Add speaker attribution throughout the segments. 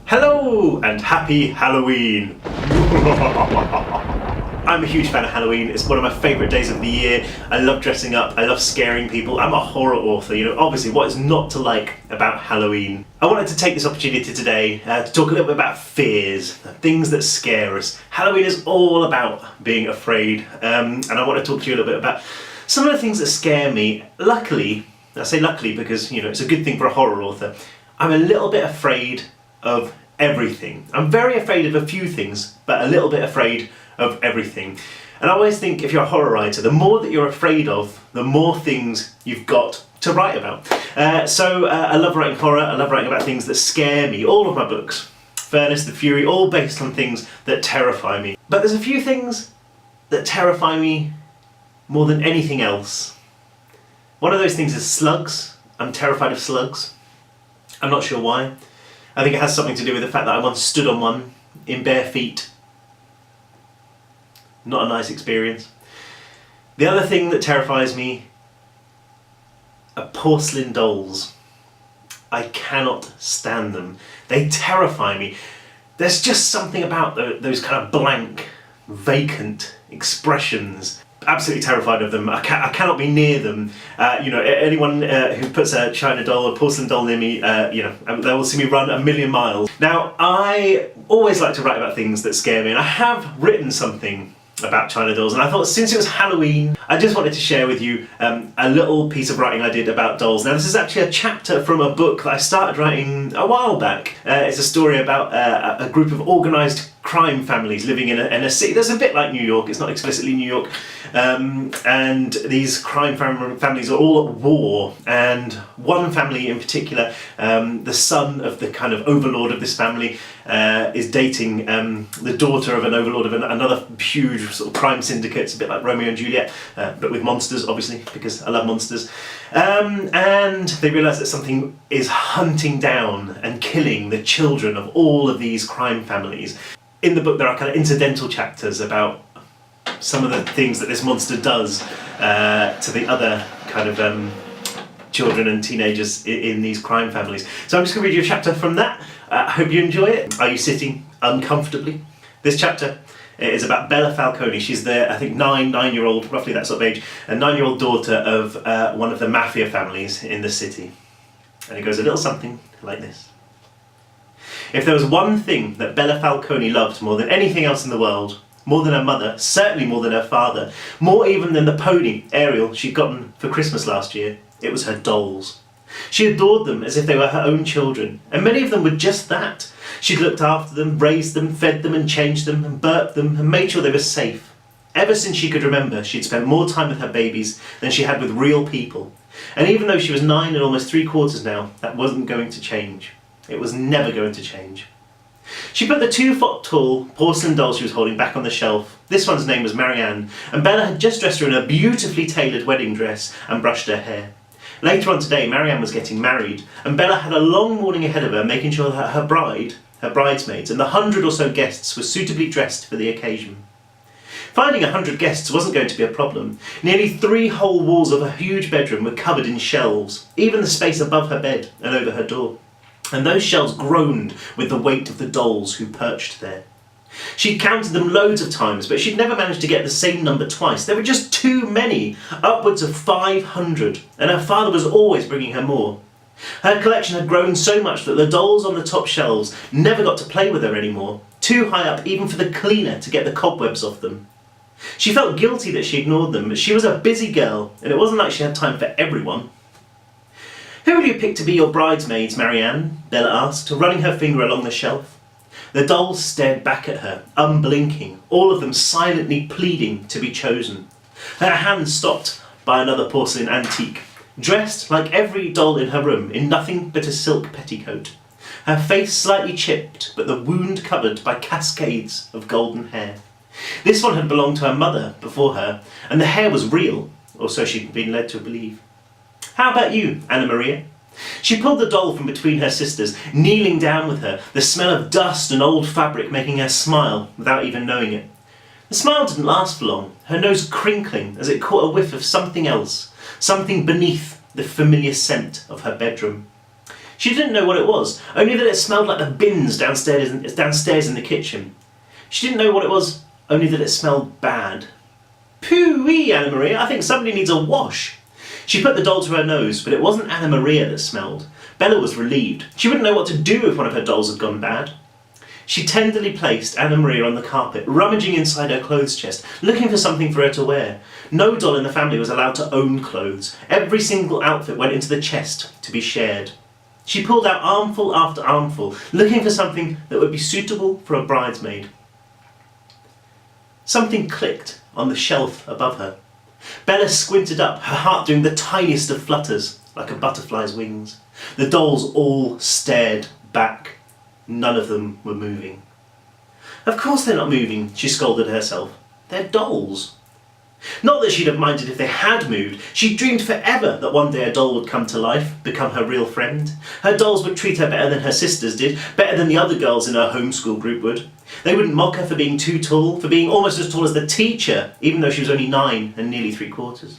Speaker 1: Hello and happy Halloween! I'm a huge fan of Halloween. It's one of my favourite days of the year. I love dressing up, I love scaring people. I'm a horror author, obviously what is not to like about Halloween. I wanted to take this opportunity today to talk a little bit about fears, things that scare us. Halloween is all about being afraid, and I want to talk to you a little bit about some of the things that scare me. Luckily, I say luckily because it's a good thing for a horror author, I'm a little bit afraid of everything. I'm very afraid of a few things, but a little bit afraid of everything. And I always think if you're a horror writer, the more that you're afraid of, the more things you've got to write about. So I love writing horror, I love writing about things that scare me. All of my books, Furnace, The Fury, all based on things that terrify me. But there's a few things that terrify me more than anything else. One of those things is slugs. I'm terrified of slugs. I'm not sure why. I think it has something to do with the fact that I once stood on one in bare feet. Not a nice experience. The other thing that terrifies me are porcelain dolls. I cannot stand them. They terrify me. There's just something about those kind of blank, vacant expressions. Absolutely terrified of them. I cannot be near them. Anyone who puts a china doll or porcelain doll near me, they will see me run a million miles. Now, I always like to write about things that scare me, and I have written something about china dolls, and I thought since it was Halloween, I just wanted to share with you a little piece of writing I did about dolls. Now, this is actually a chapter from a book that I started writing a while back. It's a story about a group of organised crime families living in a city that's a bit like New York. It's not explicitly New York, and these crime families are all at war, and one family in particular, the son of the kind of overlord of this family is dating the daughter of an overlord of another huge sort of crime syndicate. It's a bit like Romeo and Juliet, but with monsters, obviously, because I love monsters. And they realise that something is hunting down and killing the children of all of these crime families. In the book there are kind of incidental chapters about some of the things that this monster does to the other kind of children and teenagers in these crime families. So I'm just going to read you a chapter from that. I hope you enjoy it. Are you sitting uncomfortably? This chapter is about Bella Falcone. She's the, I think, nine-year-old, roughly that sort of age, a 9-year-old daughter of one of the mafia families in the city. And it goes a little something like this. If there was one thing that Bella Falcone loved more than anything else in the world, more than her mother, certainly more than her father, more even than the pony, Ariel, she'd gotten for Christmas last year, it was her dolls. She adored them as if they were her own children, and many of them were just that. She'd looked after them, raised them, fed them and changed them, and burped them, and made sure they were safe. Ever since she could remember, she'd spent more time with her babies than she had with real people. And even though she was 9 and almost 3/4 now, that wasn't going to change. It was never going to change. She put the 2-foot-tall porcelain doll she was holding back on the shelf. This one's name was Marianne, and Bella had just dressed her in a beautifully tailored wedding dress and brushed her hair. Later on today, Marianne was getting married, and Bella had a long morning ahead of her, making sure that her bridesmaids, and the 100 or so guests were suitably dressed for the occasion. Finding 100 guests wasn't going to be a problem. Nearly 3 whole walls of a huge bedroom were covered in shelves, even the space above her bed and over her door. And those shelves groaned with the weight of the dolls who perched there. She'd counted them loads of times, but she'd never managed to get the same number twice. There were just too many, upwards of 500, and her father was always bringing her more. Her collection had grown so much that the dolls on the top shelves never got to play with her anymore, too high up even for the cleaner to get the cobwebs off them. She felt guilty that she ignored them, but she was a busy girl, and it wasn't like she had time for everyone. "Who will you pick to be your bridesmaids, Marianne?" Bella asked, running her finger along the shelf. The dolls stared back at her, unblinking, all of them silently pleading to be chosen. Her hand stopped by another porcelain antique, dressed like every doll in her room in nothing but a silk petticoat. Her face slightly chipped, but the wound covered by cascades of golden hair. This one had belonged to her mother before her, and the hair was real, or so she'd been led to believe. "How about you, Anna Maria?" She pulled the doll from between her sisters, kneeling down with her, the smell of dust and old fabric making her smile without even knowing it. The smile didn't last for long, her nose crinkling as it caught a whiff of something else, something beneath the familiar scent of her bedroom. She didn't know what it was, only that it smelled like the bins downstairs in the kitchen. She didn't know what it was, only that it smelled bad. Pooh-wee, Anna Maria, I think somebody needs a wash. She put the doll to her nose, but it wasn't Anna Maria that smelled. Bella was relieved. She wouldn't know what to do if one of her dolls had gone bad. She tenderly placed Anna Maria on the carpet, rummaging inside her clothes chest, looking for something for her to wear. No doll in the family was allowed to own clothes. Every single outfit went into the chest to be shared. She pulled out armful after armful, looking for something that would be suitable for a bridesmaid. Something clicked on the shelf above her. Bella squinted up, her heart doing the tiniest of flutters, like a butterfly's wings. The dolls all stared back. None of them were moving. Of course they're not moving, she scolded herself. They're dolls. Not that she'd have minded if they had moved. She'd dreamed forever that one day a doll would come to life, become her real friend. Her dolls would treat her better than her sisters did, better than the other girls in her homeschool group would. They wouldn't mock her for being too tall, for being almost as tall as the teacher, even though she was only 9 and nearly 3/4.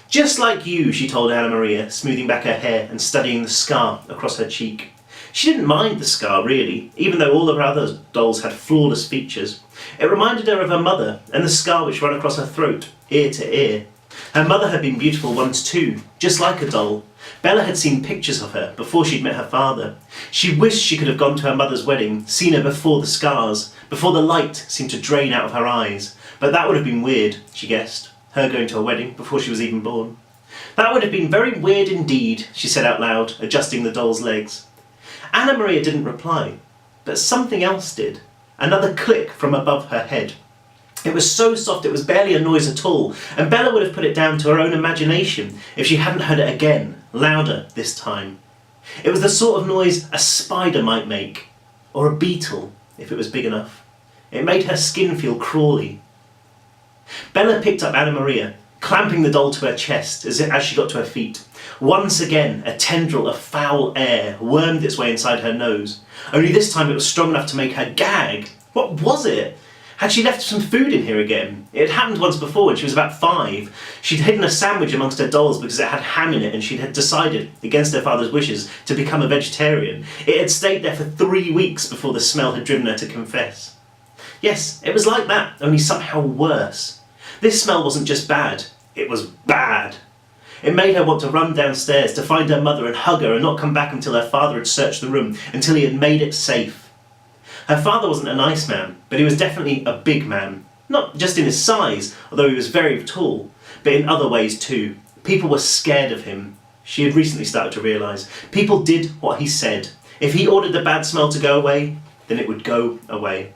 Speaker 1: Just like you, she told Anna Maria, smoothing back her hair and studying the scar across her cheek. She didn't mind the scar, really, even though all of her other dolls had flawless features. It reminded her of her mother and the scar which ran across her throat, ear to ear. Her mother had been beautiful once too, just like a doll. Bella had seen pictures of her before she'd met her father. She wished she could have gone to her mother's wedding, seen her before the scars, before the light seemed to drain out of her eyes. But that would have been weird, she guessed, her going to a wedding before she was even born. That would have been very weird indeed, she said out loud, adjusting the doll's legs. Anna Maria didn't reply, but something else did. Another click from above her head. It was so soft it was barely a noise at all, and Bella would have put it down to her own imagination if she hadn't heard it again, louder this time. It was the sort of noise a spider might make, or a beetle, if it was big enough. It made her skin feel crawly. Bella picked up Anna Maria, clamping the doll to her chest as she got to her feet. Once again, a tendril of foul air wormed its way inside her nose. Only this time it was strong enough to make her gag. What was it? Had she left some food in here again? It had happened once before when she was about 5. She'd hidden a sandwich amongst her dolls because it had ham in it and she had decided, against her father's wishes, to become a vegetarian. It had stayed there for 3 weeks before the smell had driven her to confess. Yes, it was like that, only somehow worse. This smell wasn't just bad, it was bad. It made her want to run downstairs to find her mother and hug her and not come back until her father had searched the room, until he had made it safe. Her father wasn't a nice man, but he was definitely a big man. Not just in his size, although he was very tall, but in other ways too. People were scared of him. She had recently started to realise. People did what he said. If he ordered the bad smell to go away, then it would go away.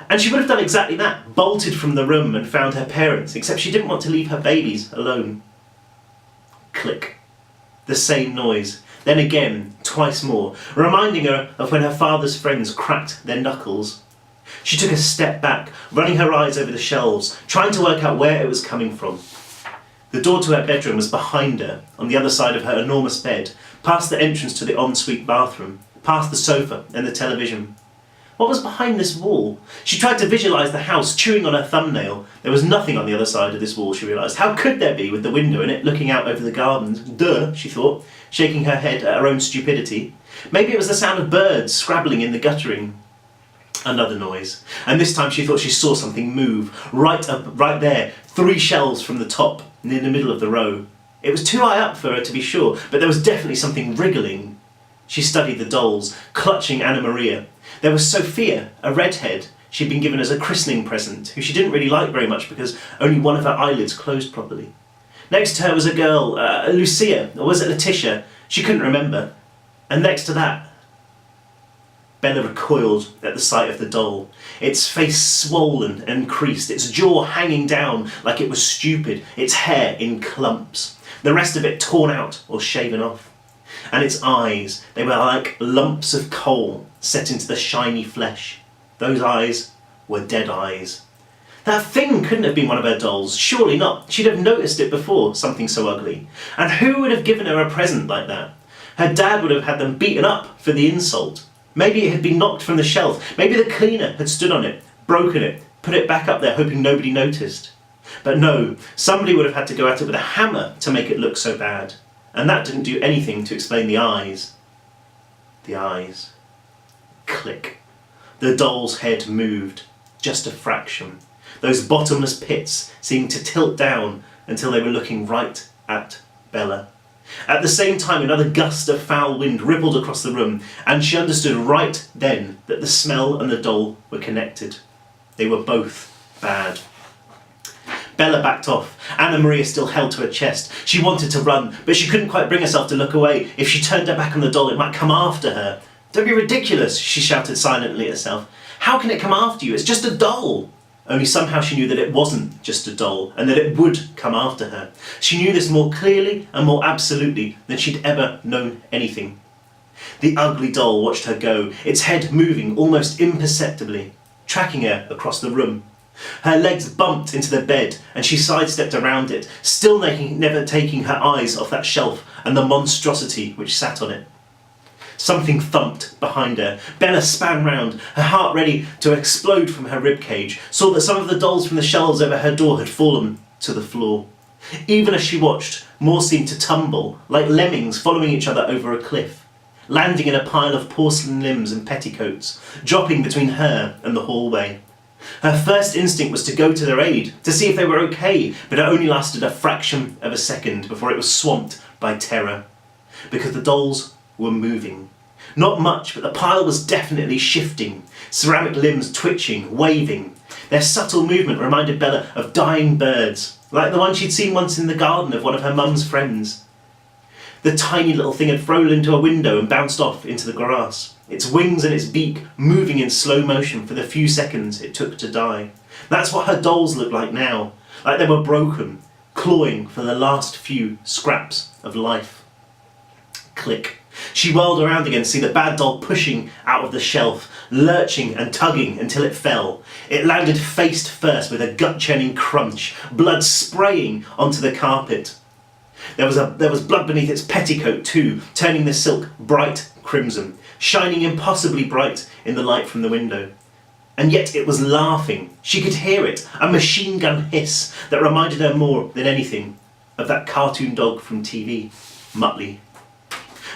Speaker 1: And she would have done exactly that, bolted from the room and found her parents, except she didn't want to leave her babies alone. Click. The same noise. Then again, twice more, reminding her of when her father's friends cracked their knuckles. She took a step back, running her eyes over the shelves, trying to work out where it was coming from. The door to her bedroom was behind her, on the other side of her enormous bed, past the entrance to the ensuite bathroom, past the sofa and the television. What was behind this wall? She tried to visualise the house, chewing on her thumbnail. There was nothing on the other side of this wall, she realised. How could there be, with the window in it, looking out over the gardens? Duh, she thought, shaking her head at her own stupidity. Maybe it was the sound of birds scrabbling in the guttering. Another noise. And this time she thought she saw something move, right there, 3 shelves from the top, near the middle of the row. It was too high up for her to be sure, but there was definitely something wriggling. She studied the dolls, clutching Anna Maria. There was Sophia, a redhead she'd been given as a christening present, who she didn't really like very much because only one of her eyelids closed properly. Next to her was a girl, Lucia, or was it Letitia? She couldn't remember. And next to that, Bella recoiled at the sight of the doll, its face swollen and creased, its jaw hanging down like it was stupid, its hair in clumps, the rest of it torn out or shaven off. And its eyes, they were like lumps of coal set into the shiny flesh. Those eyes were dead eyes. That thing couldn't have been one of her dolls, surely not. She'd have noticed it before, something so ugly. And who would have given her a present like that? Her dad would have had them beaten up for the insult. Maybe it had been knocked from the shelf. Maybe the cleaner had stood on it, broken it, put it back up there hoping nobody noticed. But no, somebody would have had to go at it with a hammer to make it look so bad. and that didn't do anything to explain the eyes. The eyes. Click. The doll's head moved, just a fraction. Those bottomless pits seemed to tilt down until they were looking right at Bella. At the same time, another gust of foul wind rippled across the room, and she understood right then that the smell and the doll were connected. They were both bad. Bella backed off. Anna Maria still held to her chest. She wanted to run, but she couldn't quite bring herself to look away. If she turned her back on the doll, it might come after her. "Don't be ridiculous," she shouted silently at herself. "How can it come after you? It's just a doll." Only somehow she knew that it wasn't just a doll, and that it would come after her. She knew this more clearly and more absolutely than she'd ever known anything. The ugly doll watched her go, its head moving almost imperceptibly, tracking her across the room. Her legs bumped into the bed and she sidestepped around it, still never taking her eyes off that shelf and the monstrosity which sat on it. Something thumped behind her. Bella span round, her heart ready to explode from her ribcage, saw that some of the dolls from the shelves over her door had fallen to the floor. Even as she watched, more seemed to tumble, like lemmings following each other over a cliff, landing in a pile of porcelain limbs and petticoats, dropping between her and the hallway. Her first instinct was to go to their aid, to see if they were okay, but it only lasted a fraction of a second before it was swamped by terror. Because the dolls were moving. Not much, but the pile was definitely shifting, ceramic limbs twitching, waving. Their subtle movement reminded Bella of dying birds, like the one she'd seen once in the garden of one of her mum's friends. The tiny little thing had flown into a window and bounced off into the grass, its wings and its beak moving in slow motion for the few seconds it took to die. That's what her dolls looked like now, like they were broken, clawing for the last few scraps of life. Click. She whirled around again to see the bad doll pushing out of the shelf, lurching and tugging until it fell. It landed face first with a gut-churning crunch, blood spraying onto the carpet. There was blood beneath its petticoat too, turning the silk bright crimson, shining impossibly bright in the light from the window. And yet it was laughing. She could hear it, a machine gun hiss that reminded her more than anything of that cartoon dog from TV, Muttley.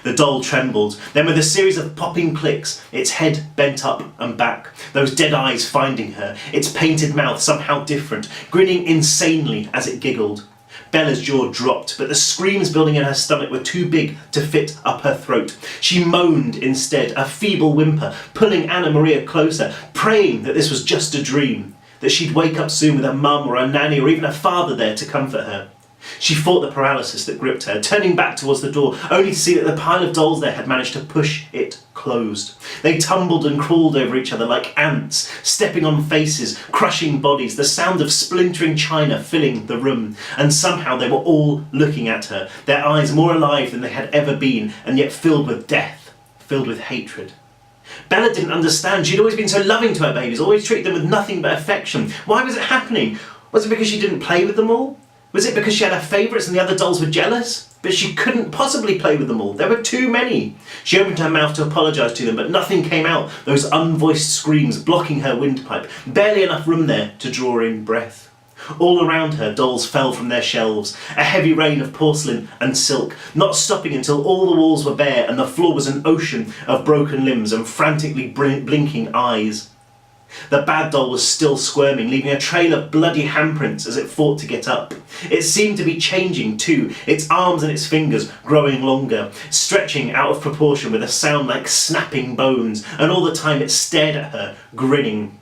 Speaker 1: The doll trembled, then with a series of popping clicks, its head bent up and back, those dead eyes finding her, its painted mouth somehow different, grinning insanely as it giggled. Bella's jaw dropped, but the screams building in her stomach were too big to fit up her throat. She moaned instead, a feeble whimper, pulling Anna Maria closer, praying that this was just a dream, that she'd wake up soon with a mum or a nanny or even a father there to comfort her. She fought the paralysis that gripped her, turning back towards the door, only to see that the pile of dolls there had managed to push it closed. They tumbled and crawled over each other like ants, stepping on faces, crushing bodies, the sound of splintering china filling the room. And somehow they were all looking at her, their eyes more alive than they had ever been, and yet filled with death, filled with hatred. Bella didn't understand. She'd always been so loving to her babies, always treated them with nothing but affection. Why was it happening? Was it because she didn't play with them all? Was it because she had her favourites and the other dolls were jealous? But she couldn't possibly play with them all. There were too many. She opened her mouth to apologise to them, but nothing came out, those unvoiced screams blocking her windpipe. Barely enough room there to draw in breath. All around her, dolls fell from their shelves, a heavy rain of porcelain and silk, not stopping until all the walls were bare and the floor was an ocean of broken limbs and frantically blinking eyes. The bad doll was still squirming, leaving a trail of bloody handprints as it fought to get up. It seemed to be changing too, its arms and its fingers growing longer, stretching out of proportion with a sound like snapping bones, and all the time it stared at her, grinning.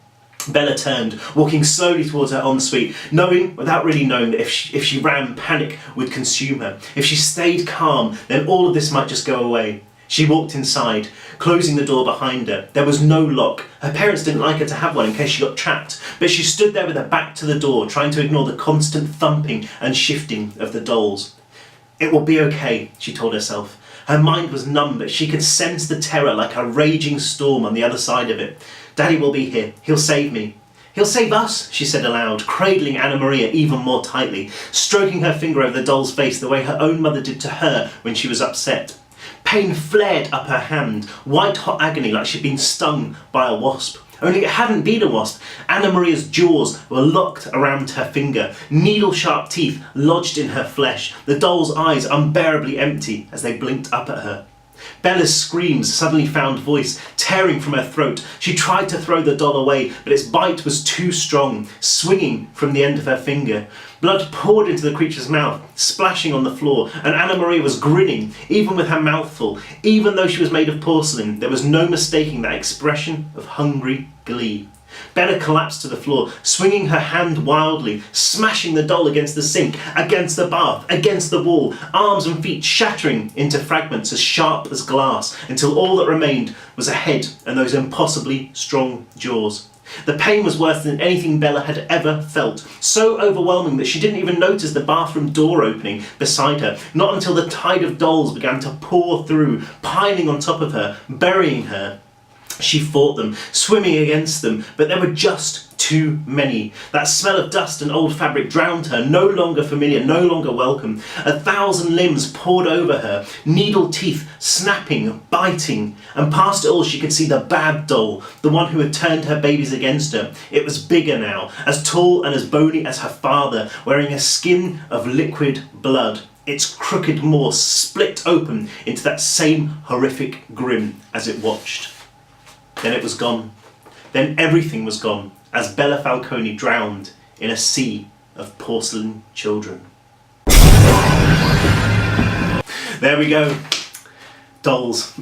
Speaker 1: Bella turned, walking slowly towards her ensuite, knowing, without really knowing, that if she ran, panic would consume her. If she stayed calm, then all of this might just go away. She walked inside, closing the door behind her. There was no lock. Her parents didn't like her to have one in case she got trapped, but she stood there with her back to the door, trying to ignore the constant thumping and shifting of the dolls. It will be okay, she told herself. Her mind was numb, but she could sense the terror like a raging storm on the other side of it. Daddy will be here. He'll save me. He'll save us, she said aloud, cradling Anna Maria even more tightly, stroking her finger over the doll's face the way her own mother did to her when she was upset. Pain flared up her hand, white-hot agony like she'd been stung by a wasp. Only it hadn't been a wasp. Anna Maria's jaws were locked around her finger, needle-sharp teeth lodged in her flesh, the doll's eyes unbearably empty as they blinked up at her. Bella's screams suddenly found voice, tearing from her throat. She tried to throw the doll away, but its bite was too strong, swinging from the end of her finger. Blood poured into the creature's mouth, splashing on the floor, and Anna Maria was grinning, even with her mouth full. Even though she was made of porcelain, there was no mistaking that expression of hungry glee. Bella collapsed to the floor, swinging her hand wildly, smashing the doll against the sink, against the bath, against the wall, arms and feet shattering into fragments as sharp as glass, until all that remained was a head and those impossibly strong jaws. The pain was worse than anything Bella had ever felt, so overwhelming that she didn't even notice the bathroom door opening beside her, not until the tide of dolls began to pour through, piling on top of her, burying her. She fought them, swimming against them, but there were just too many. That smell of dust and old fabric drowned her, no longer familiar, no longer welcome. 1,000 limbs poured over her, needle teeth snapping, biting, and past it all she could see the bad doll, the one who had turned her babies against her. It was bigger now, as tall and as bony as her father, wearing a skin of liquid blood. Its crooked maw split open into that same horrific grin as it watched. Then it was gone. Then everything was gone, as Bella Falcone drowned in a sea of porcelain children. There we go. Dolls.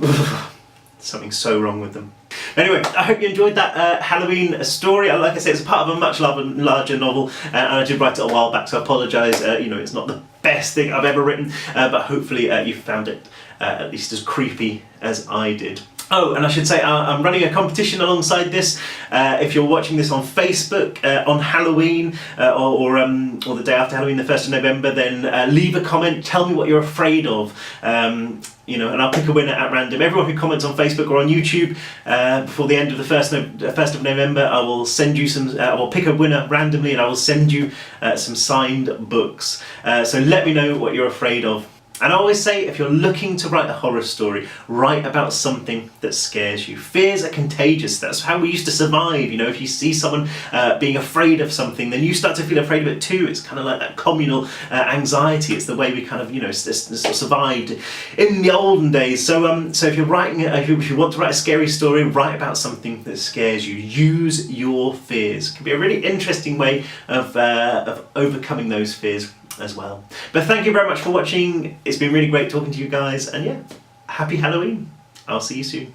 Speaker 1: Something so wrong with them. Anyway, I hope you enjoyed that Halloween story. Like I said, it's part of a much larger novel, and I did write it a while back, so I apologise. It's not the best thing I've ever written, but hopefully you found it at least as creepy as I did. Oh, and I should say I'm running a competition alongside this. If you're watching this on Facebook on Halloween or the day after Halloween, the 1st of November, then leave a comment. Tell me what you're afraid of. And I'll pick a winner at random. Everyone who comments on Facebook or on YouTube before the end of the 1st of November, I will send you some. I will pick a winner randomly, and I will send you some signed books. So let me know what you're afraid of. And I always say, if you're looking to write a horror story, write about something that scares you. Fears are contagious. That's how we used to survive. If you see someone being afraid of something, then you start to feel afraid of it too. It's kind of like that communal anxiety. It's the way we kind of, survived in the olden days. So if you're writing, if you want to write a scary story, write about something that scares you. Use your fears. It can be a really interesting way of overcoming those fears as well. But thank you very much for watching. It's been really great talking to you guys, and yeah, happy Halloween. I'll see you soon.